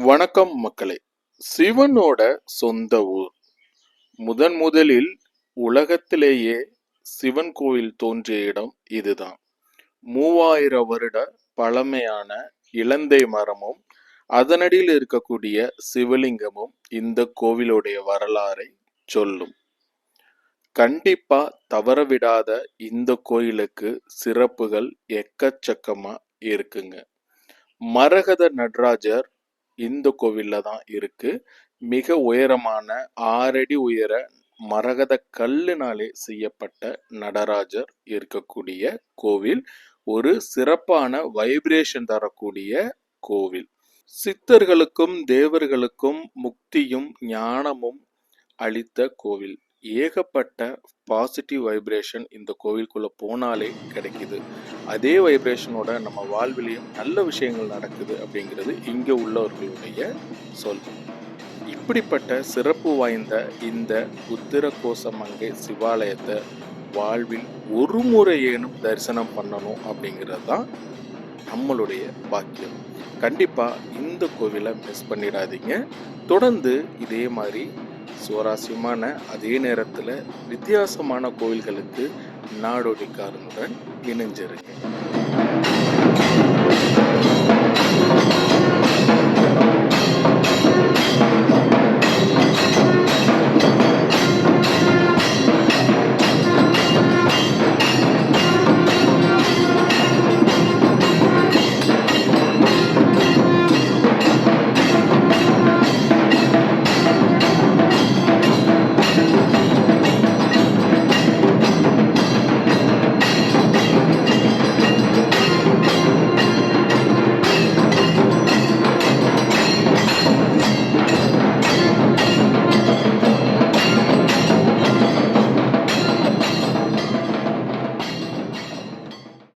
வணக்கம் மக்களே. சிவனோட சொந்த ஊர். முதலில் உலகத்திலேயே சிவன் கோயில் தோன்றிய இடம் இதுதான். 3000 வருட பழமையான இலந்தை மரமும் அதனடியில் இருக்கக்கூடிய சிவலிங்கமும் இந்த கோவிலுடைய வரலாறை சொல்லும். கண்டிப்பா தவறவிடாத இந்த கோயிலுக்கு சிறப்புகள் எக்கச்சக்கமா இருக்குங்க. மரகத நடராஜர் இந்த கோவில்ல தான் இருக்கு. மிக உயரமான 6 அடி உயர மரகத கல்லுனாலே செய்யப்பட்ட நடராஜர் இருக்கக்கூடிய கோவில். ஒரு சிறப்பான வைப்ரேஷன் தரக்கூடிய கோவில். சித்தர்களுக்கும் தேவர்களுக்கும் முக்தியும் ஞானமும் அளித்த கோவில். ஏகப்பட்ட பாசிட்டிவ் வைப்ரேஷன் இந்த கோவிலுக்குள்ள போனாலே கிடைக்குது. அதே வைப்ரேஷனோட நம்ம வாழ்விலையும் நல்ல விஷயங்கள் நடக்குது அப்படிங்கிறது இங்க உள்ளவர்களுடைய சொல். இப்படிப்பட்ட சிறப்பு வாய்ந்த இந்த உத்திரகோசமங்கை சிவாலயத்தை வாழ்வில் ஒரு முறையேனும் தரிசனம் பண்ணணும் அப்படிங்கிறது தான் நம்மளுடைய பாக்கியம். கண்டிப்பா இந்த கோவிலை மிஸ் பண்ணிடாதீங்க. தொடர்ந்து இதே மாதிரி சுவாரஸ்யமான அதே நேரத்தில் வித்தியாசமான கோவில்களுக்கு நாடோடிக்காரனுடன் இணைஞ்சிருங்க.